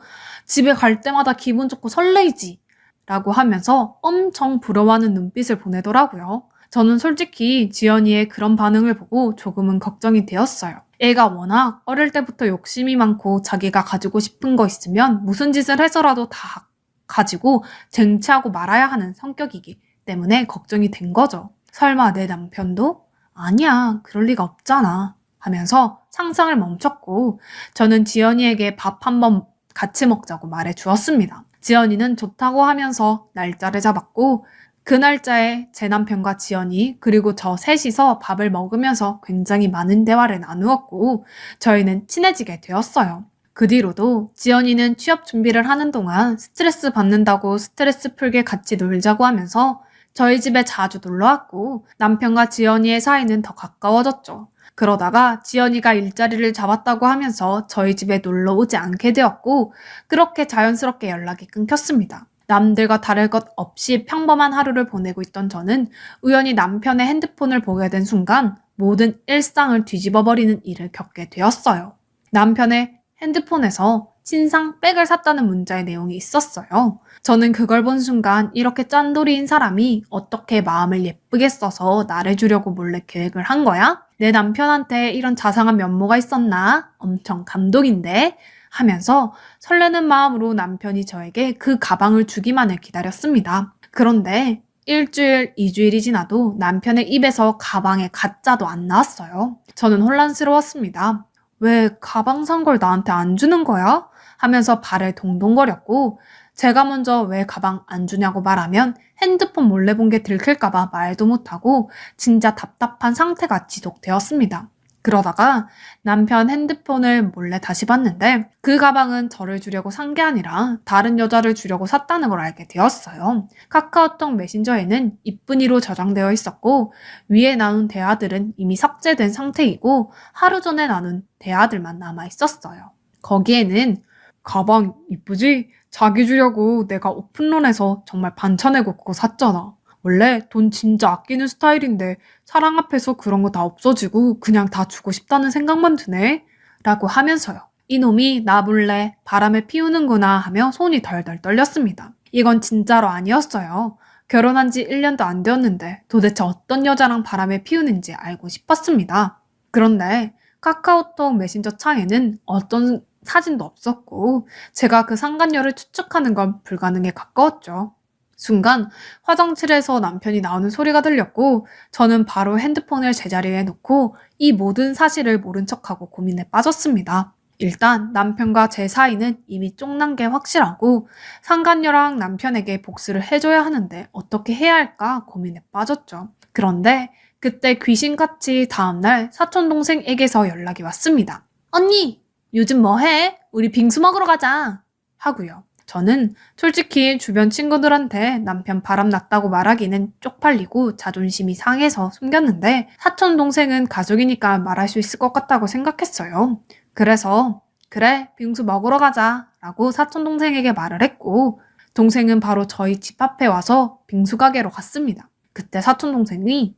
집에 갈 때마다 기분 좋고 설레이지. 라고 하면서 엄청 부러워하는 눈빛을 보내더라고요. 저는 솔직히 지연이의 그런 반응을 보고 조금은 걱정이 되었어요. 애가 워낙 어릴 때부터 욕심이 많고 자기가 가지고 싶은 거 있으면 무슨 짓을 해서라도 다 가지고 쟁취하고 말아야 하는 성격이기 때문에 걱정이 된 거죠. 설마 내 남편도? 아니야, 그럴 리가 없잖아. 하면서 상상을 멈췄고 저는 지연이에게 밥 한번 같이 먹자고 말해 주었습니다. 지연이는 좋다고 하면서 날짜를 잡았고 그 날짜에 제 남편과 지연이 그리고 저 셋이서 밥을 먹으면서 굉장히 많은 대화를 나누었고 저희는 친해지게 되었어요. 그 뒤로도 지연이는 취업 준비를 하는 동안 스트레스 받는다고 스트레스 풀게 같이 놀자고 하면서 저희 집에 자주 놀러왔고 남편과 지연이의 사이는 더 가까워졌죠. 그러다가 지연이가 일자리를 잡았다고 하면서 저희 집에 놀러 오지 않게 되었고 그렇게 자연스럽게 연락이 끊겼습니다. 남들과 다를 것 없이 평범한 하루를 보내고 있던 저는 우연히 남편의 핸드폰을 보게 된 순간 모든 일상을 뒤집어버리는 일을 겪게 되었어요. 남편의 핸드폰에서 신상 백을 샀다는 문자의 내용이 있었어요. 저는 그걸 본 순간 이렇게 짠돌이인 사람이 어떻게 마음을 예쁘게 써서 나를 주려고 몰래 계획을 한 거야? 내 남편한테 이런 자상한 면모가 있었나? 엄청 감동인데? 하면서 설레는 마음으로 남편이 저에게 그 가방을 주기만을 기다렸습니다. 그런데 일주일, 2주일이 지나도 남편의 입에서 가방에 가짜도 안 나왔어요. 저는 혼란스러웠습니다. 왜 가방 산 걸 나한테 안 주는 거야? 하면서 발을 동동거렸고 제가 먼저 왜 가방 안 주냐고 말하면 핸드폰 몰래 본 게 들킬까봐 말도 못하고 진짜 답답한 상태가 지속되었습니다. 그러다가 남편 핸드폰을 몰래 다시 봤는데 그 가방은 저를 주려고 산 게 아니라 다른 여자를 주려고 샀다는 걸 알게 되었어요. 카카오톡 메신저에는 이쁜이로 저장되어 있었고 위에 나눈 대화들은 이미 삭제된 상태이고 하루 전에 나눈 대화들만 남아 있었어요. 거기에는 가방 이쁘지? 자기 주려고 내가 오픈런에서 정말 반차 내고 그거 샀잖아. 원래 돈 진짜 아끼는 스타일인데 사랑 앞에서 그런 거 다 없어지고 그냥 다 주고 싶다는 생각만 드네? 라고 하면서요. 이놈이 나 몰래 바람을 피우는구나 하며 손이 덜덜 떨렸습니다. 이건 진짜로 아니었어요. 결혼한 지 1년도 안 되었는데 도대체 어떤 여자랑 바람을 피우는지 알고 싶었습니다. 그런데 카카오톡 메신저 창에는 어떤 사진도 없었고 제가 그 상간녀를 추측하는 건 불가능에 가까웠죠. 순간 화장실에서 남편이 나오는 소리가 들렸고 저는 바로 핸드폰을 제자리에 놓고 이 모든 사실을 모른 척하고 고민에 빠졌습니다. 일단 남편과 제 사이는 이미 쫑난 게 확실하고 상간녀랑 남편에게 복수를 해줘야 하는데 어떻게 해야 할까 고민에 빠졌죠. 그런데 그때 귀신같이 다음날 사촌동생에게서 연락이 왔습니다. 언니! 요즘 뭐 해? 우리 빙수 먹으러 가자! 하고요. 저는 솔직히 주변 친구들한테 남편 바람 났다고 말하기는 쪽팔리고 자존심이 상해서 숨겼는데 사촌 동생은 가족이니까 말할 수 있을 것 같다고 생각했어요. 그래서 그래 빙수 먹으러 가자 라고 사촌 동생에게 말을 했고 동생은 바로 저희 집 앞에 와서 빙수 가게로 갔습니다. 그때 사촌 동생이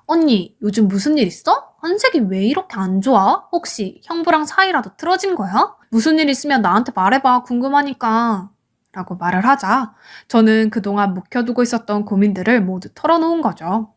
언니 요즘 무슨 일 있어? 한색이 왜 이렇게 안 좋아? 혹시 형부랑 사이라도 틀어진 거야? 무슨 일 있으면 나한테 말해봐 궁금하니까 라고 말을 하자 저는 그동안 묵혀두고 있었던 고민들을 모두 털어놓은 거죠.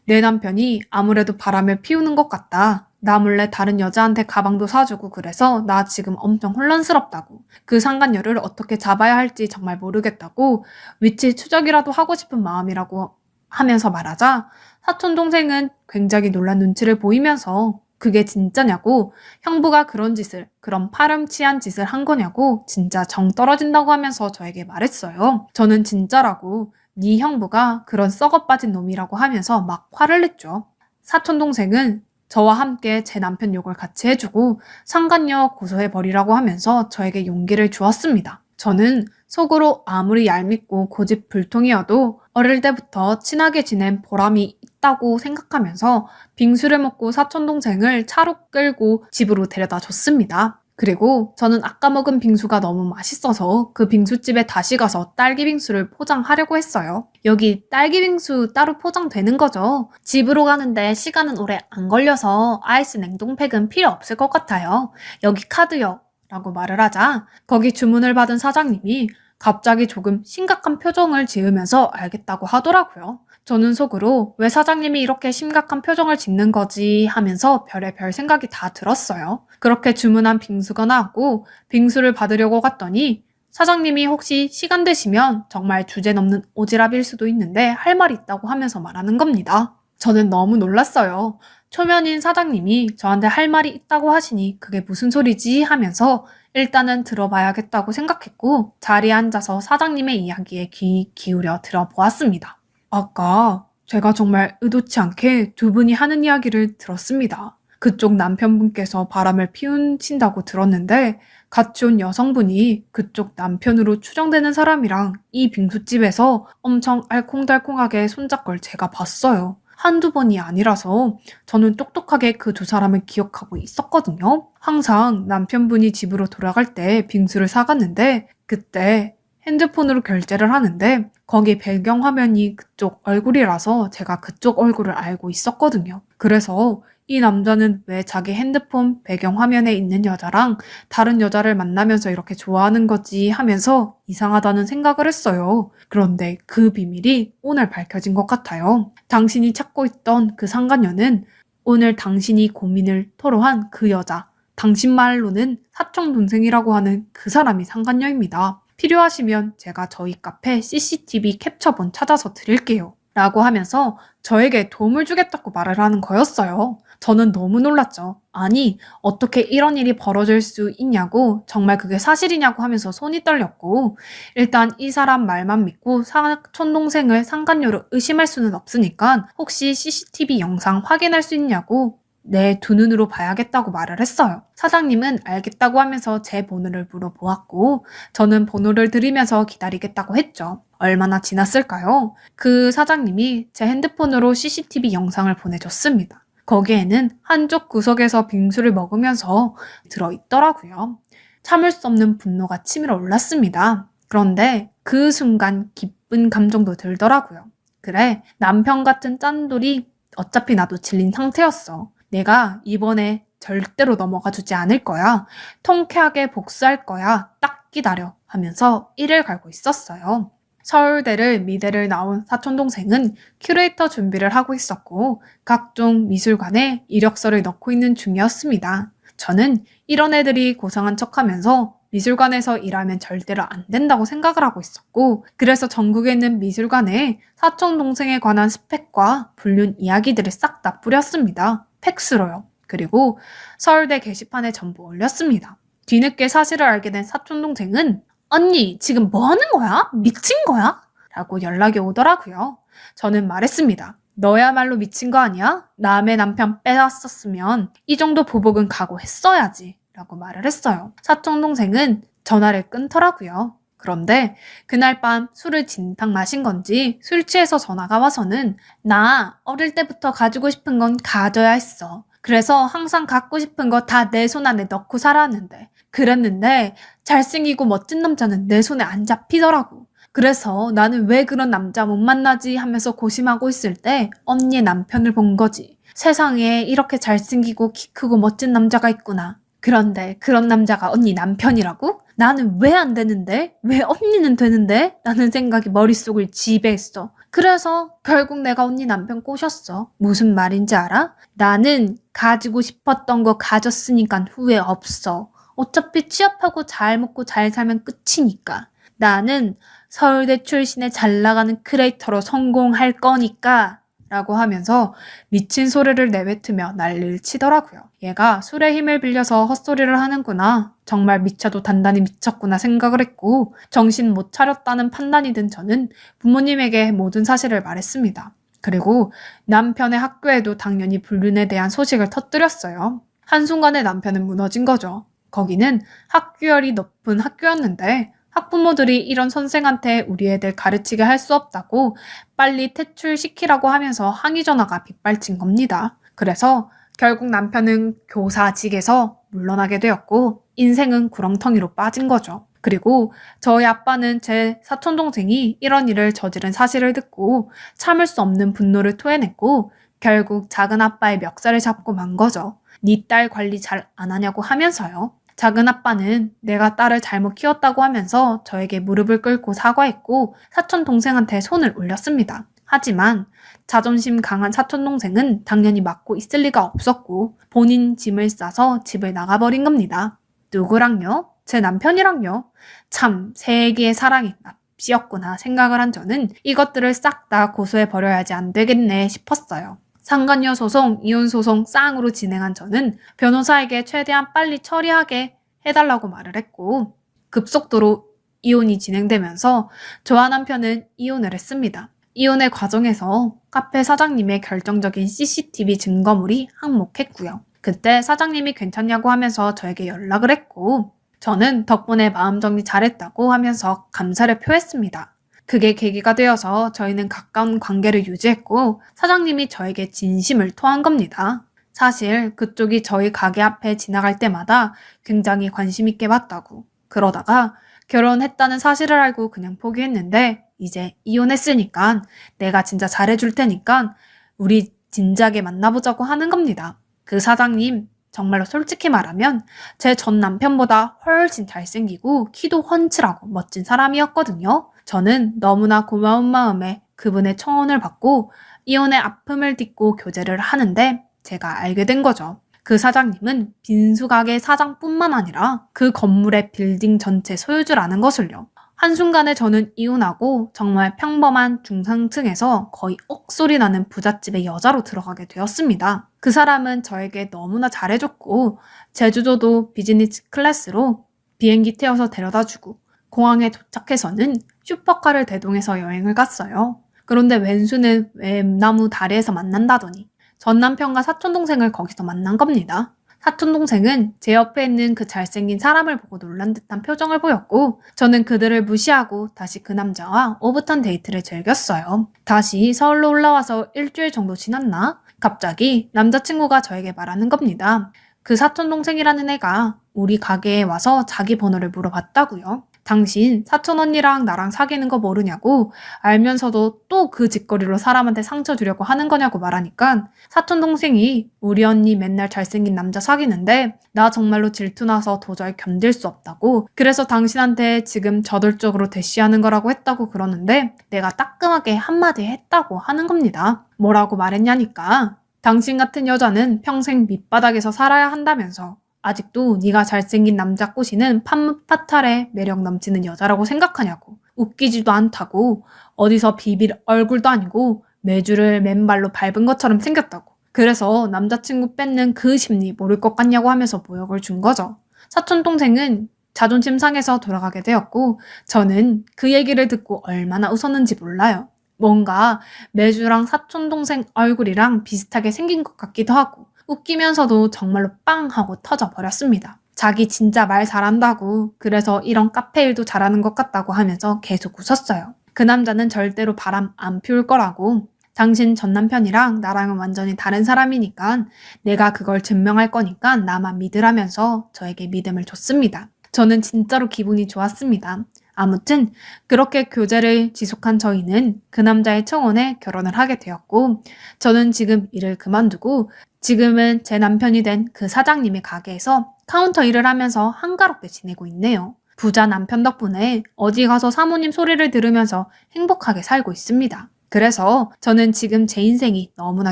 내 남편이 아무래도 바람을 피우는 것 같다. 나 몰래 다른 여자한테 가방도 사주고 그래서 나 지금 엄청 혼란스럽다고. 그 상간녀를 어떻게 잡아야 할지 정말 모르겠다고 위치 추적이라도 하고 싶은 마음이라고 하면서 말하자 사촌 동생은 굉장히 놀란 눈치를 보이면서 그게 진짜냐고 형부가 그런 파렴치한 짓을 한 거냐고 진짜 정 떨어진다고 하면서 저에게 말했어요. 저는 진짜라고 네 형부가 그런 썩어 빠진 놈이라고 하면서 막 화를 냈죠. 사촌 동생은 저와 함께 제 남편 욕을 같이 해주고 상간녀 고소해버리라고 하면서 저에게 용기를 주었습니다. 저는 속으로 아무리 얄밉고 고집불통이어도 어릴 때부터 친하게 지낸 보람이 있다고 생각하면서 빙수를 먹고 사촌동생을 차로 끌고 집으로 데려다 줬습니다. 그리고 저는 아까 먹은 빙수가 너무 맛있어서 그 빙수집에 다시 가서 딸기 빙수를 포장하려고 했어요. 여기 딸기 빙수 따로 포장되는 거죠? 집으로 가는데 시간은 오래 안 걸려서 아이스 냉동팩은 필요 없을 것 같아요. 여기 카드요. 라고 말을 하자 거기 주문을 받은 사장님이 갑자기 조금 심각한 표정을 지으면서 알겠다고 하더라고요. 저는 속으로 왜 사장님이 이렇게 심각한 표정을 짓는 거지 하면서 별의별 생각이 다 들었어요. 그렇게 주문한 빙수가 나왔고 빙수를 받으려고 갔더니 사장님이 혹시 시간 되시면 정말 주제넘는 오지랖일 수도 있는데 할 말이 있다고 하면서 말하는 겁니다. 저는 너무 놀랐어요. 초면인 사장님이 저한테 할 말이 있다고 하시니 그게 무슨 소리지 하면서 일단은 들어봐야겠다고 생각했고 자리에 앉아서 사장님의 이야기에 귀 기울여 들어보았습니다. 아까 제가 정말 의도치 않게 두 분이 하는 이야기를 들었습니다. 그쪽 남편분께서 바람을 피우신다고 들었는데 같이 온 여성분이 그쪽 남편으로 추정되는 사람이랑 이 빙수집에서 엄청 알콩달콩하게 손잡걸 제가 봤어요. 한두 번이 아니라서 저는 똑똑하게 그 두 사람을 기억하고 있었거든요. 항상 남편분이 집으로 돌아갈 때 빙수를 사갔는데 그때 핸드폰으로 결제를 하는데 거기 배경화면이 그쪽 얼굴이라서 제가 그쪽 얼굴을 알고 있었거든요. 그래서 이 남자는 왜 자기 핸드폰 배경화면에 있는 여자랑 다른 여자를 만나면서 이렇게 좋아하는 거지 하면서 이상하다는 생각을 했어요. 그런데 그 비밀이 오늘 밝혀진 것 같아요. 당신이 찾고 있던 그 상간녀는 오늘 당신이 고민을 토로한 그 여자, 당신 말로는 사촌 동생이라고 하는 그 사람이 상간녀입니다. 필요하시면 제가 저희 카페 CCTV 캡처본 찾아서 드릴게요. 라고 하면서 저에게 도움을 주겠다고 말을 하는 거였어요. 저는 너무 놀랐죠. 아니, 어떻게 이런 일이 벌어질 수 있냐고, 정말 그게 사실이냐고 하면서 손이 떨렸고, 일단 이 사람 말만 믿고 사촌 동생을 상간녀로 의심할 수는 없으니까 혹시 CCTV 영상 확인할 수 있냐고 내 두 눈으로 봐야겠다고 말을 했어요. 사장님은 알겠다고 하면서 제 번호를 물어보았고, 저는 번호를 드리면서 기다리겠다고 했죠. 얼마나 지났을까요? 그 사장님이 제 핸드폰으로 CCTV 영상을 보내줬습니다. 거기에는 한쪽 구석에서 빙수를 먹으면서 들어있더라고요. 참을 수 없는 분노가 치밀어 올랐습니다. 그런데 그 순간 기쁜 감정도 들더라고요. 그래, 남편 같은 짠돌이 어차피 나도 질린 상태였어. 내가 이번에 절대로 넘어가 주지 않을 거야. 통쾌하게 복수할 거야. 딱 기다려. 하면서 이를 갈고 있었어요. 서울대를 미대를 나온 사촌동생은 큐레이터 준비를 하고 있었고 각종 미술관에 이력서를 넣고 있는 중이었습니다. 저는 이런 애들이 고상한 척하면서 미술관에서 일하면 절대로 안 된다고 생각을 하고 있었고, 그래서 전국에 있는 미술관에 사촌동생에 관한 스펙과 불륜 이야기들을 싹 다 뿌렸습니다. 팩스로요. 그리고 서울대 게시판에 전부 올렸습니다. 뒤늦게 사실을 알게 된 사촌동생은 언니, 지금 뭐 하는 거야? 미친 거야? 라고 연락이 오더라고요. 저는 말했습니다. 너야말로 미친 거 아니야? 남의 남편 빼앗았으면 이 정도 보복은 각오했어야지. 라고 말을 했어요. 사촌동생은 전화를 끊더라고요. 그런데 그날 밤 술을 진탕 마신 건지 술 취해서 전화가 와서는 나 어릴 때부터 가지고 싶은 건 가져야 했어. 그래서 항상 갖고 싶은 거 다 내 손 안에 넣고 살았는데 그랬는데 잘생기고 멋진 남자는 내 손에 안 잡히더라고. 그래서 나는 왜 그런 남자 못 만나지 하면서 고심하고 있을 때 언니의 남편을 본 거지. 세상에 이렇게 잘생기고 키 크고 멋진 남자가 있구나. 그런데 그런 남자가 언니 남편이라고? 나는 왜 안 되는데? 왜 언니는 되는데? 라는 생각이 머릿속을 지배했어. 그래서 결국 내가 언니 남편 꼬셨어. 무슨 말인지 알아? 나는 가지고 싶었던 거 가졌으니까 후회 없어. 어차피 취업하고 잘 먹고 잘 살면 끝이니까. 나는 서울대 출신의 잘 나가는 크리에이터로 성공할 거니까 라고 하면서 미친 소리를 내뱉으며 난리를 치더라고요. 얘가 술의 힘을 빌려서 헛소리를 하는구나. 정말 미쳐도 단단히 미쳤구나 생각을 했고 정신 못 차렸다는 판단이 든 저는 부모님에게 모든 사실을 말했습니다. 그리고 남편의 학교에도 당연히 불륜에 대한 소식을 터뜨렸어요. 한순간에 남편은 무너진 거죠. 거기는 학교열이 높은 학교였는데 학부모들이 이런 선생한테 우리 애들 가르치게 할 수 없다고 빨리 퇴출시키라고 하면서 항의 전화가 빗발친 겁니다. 그래서 결국 남편은 교사직에서 물러나게 되었고 인생은 구렁텅이로 빠진 거죠. 그리고 저희 아빠는 제 사촌동생이 이런 일을 저지른 사실을 듣고 참을 수 없는 분노를 토해냈고 결국 작은 아빠의 멱살을 잡고 만 거죠. 네 딸 관리 잘 안 하냐고 하면서요. 작은 아빠는 내가 딸을 잘못 키웠다고 하면서 저에게 무릎을 꿇고 사과했고 사촌 동생한테 손을 올렸습니다. 하지만 자존심 강한 사촌 동생은 당연히 맞고 있을 리가 없었고 본인 짐을 싸서 집을 나가버린 겁니다. 누구랑요? 제 남편이랑요. 참 세기의 사랑이 납시였구나 생각을 한 저는 이것들을 싹 다 고소해버려야지 안 되겠네 싶었어요. 상간녀 소송, 이혼 소송 쌍으로 진행한 저는 변호사에게 최대한 빨리 처리하게 해달라고 말을 했고 급속도로 이혼이 진행되면서 저와 남편은 이혼을 했습니다. 이혼의 과정에서 카페 사장님의 결정적인 CCTV 증거물이 항목했고요. 그때 사장님이 괜찮냐고 하면서 저에게 연락을 했고 저는 덕분에 마음 정리 잘했다고 하면서 감사를 표했습니다. 그게 계기가 되어서 저희는 가까운 관계를 유지했고 사장님이 저에게 진심을 토한 겁니다. 사실 그쪽이 저희 가게 앞에 지나갈 때마다 굉장히 관심 있게 봤다고. 그러다가 결혼했다는 사실을 알고 그냥 포기했는데 이제 이혼했으니까 내가 진짜 잘해줄 테니까 우리 진작에 만나보자고 하는 겁니다. 그 사장님 정말로 솔직히 말하면 제 전 남편보다 훨씬 잘생기고 키도 훤칠하고 멋진 사람이었거든요. 저는 너무나 고마운 마음에 그분의 청혼을 받고 이혼의 아픔을 딛고 교제를 하는데 제가 알게 된 거죠. 그 사장님은 빈수가게 사장뿐만 아니라 그 건물의 빌딩 전체 소유주라는 것을요. 한순간에 저는 이혼하고 정말 평범한 중상층에서 거의 억소리 나는 부잣집의 여자로 들어가게 되었습니다. 그 사람은 저에게 너무나 잘해줬고 제주도도 비즈니스 클래스로 비행기 태워서 데려다주고 공항에 도착해서는 슈퍼카를 대동해서 여행을 갔어요. 그런데 웬수는 외나무 다리에서 만난다더니 전 남편과 사촌동생을 거기서 만난 겁니다. 사촌동생은 제 옆에 있는 그 잘생긴 사람을 보고 놀란 듯한 표정을 보였고 저는 그들을 무시하고 다시 그 남자와 오붓한 데이트를 즐겼어요. 다시 서울로 올라와서 일주일 정도 지났나? 갑자기 남자친구가 저에게 말하는 겁니다. 그 사촌동생이라는 애가 우리 가게에 와서 자기 번호를 물어봤다고요. 당신 사촌 언니랑 나랑 사귀는 거 모르냐고 알면서도 또 그 짓거리로 사람한테 상처 주려고 하는 거냐고 말하니까 사촌 동생이 우리 언니 맨날 잘생긴 남자 사귀는데 나 정말로 질투나서 도저히 견딜 수 없다고 그래서 당신한테 지금 저돌적으로 대시하는 거라고 했다고 그러는데 내가 따끔하게 한마디 했다고 하는 겁니다. 뭐라고 말했냐니까 당신 같은 여자는 평생 밑바닥에서 살아야 한다면서 아직도 네가 잘생긴 남자 꼬시는 판무파탈의 매력 넘치는 여자라고 생각하냐고 웃기지도 않다고 어디서 비빌 얼굴도 아니고 매주를 맨발로 밟은 것처럼 생겼다고 그래서 남자친구 뺏는 그 심리 모를 것 같냐고 하면서 모욕을 준 거죠. 사촌동생은 자존심 상해서 돌아가게 되었고 저는 그 얘기를 듣고 얼마나 웃었는지 몰라요. 뭔가 매주랑 사촌동생 얼굴이랑 비슷하게 생긴 것 같기도 하고 웃기면서도 정말로 빵 하고 터져버렸습니다. 자기 진짜 말 잘한다고 그래서 이런 카페 일도 잘하는 것 같다고 하면서 계속 웃었어요. 그 남자는 절대로 바람 안 피울 거라고 당신 전 남편이랑 나랑은 완전히 다른 사람이니까 내가 그걸 증명할 거니까 나만 믿으라면서 저에게 믿음을 줬습니다. 저는 진짜로 기분이 좋았습니다. 아무튼 그렇게 교제를 지속한 저희는 그 남자의 청혼에 결혼을 하게 되었고 저는 지금 일을 그만두고 지금은 제 남편이 된 그 사장님의 가게에서 카운터 일을 하면서 한가롭게 지내고 있네요. 부자 남편 덕분에 어디 가서 사모님 소리를 들으면서 행복하게 살고 있습니다. 그래서 저는 지금 제 인생이 너무나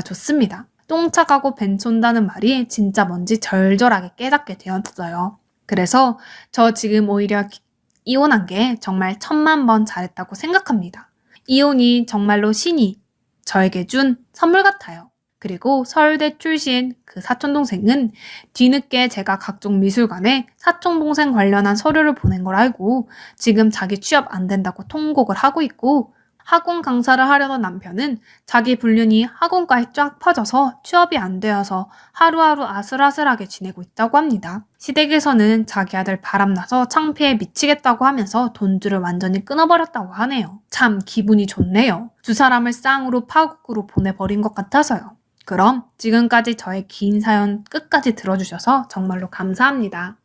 좋습니다. 똥차 가고 벤촌다는 말이 진짜 뭔지 절절하게 깨닫게 되었어요. 그래서 저 지금 오히려 이혼한 게 정말 1000만 번 잘했다고 생각합니다. 이혼이 정말로 신이 저에게 준 선물 같아요. 그리고 서울대 출신 그 사촌동생은 뒤늦게 제가 각종 미술관에 사촌동생 관련한 서류를 보낸 걸 알고 지금 자기 취업 안 된다고 통곡을 하고 있고 학원 강사를 하려던 남편은 자기 불륜이 학원까지 쫙 퍼져서 취업이 안 되어서 하루하루 아슬아슬하게 지내고 있다고 합니다. 시댁에서는 자기 아들 바람나서 창피해 미치겠다고 하면서 돈줄을 완전히 끊어버렸다고 하네요. 참 기분이 좋네요. 두 사람을 쌍으로 파국으로 보내버린 것 같아서요. 그럼 지금까지 저의 긴 사연 끝까지 들어주셔서 정말로 감사합니다.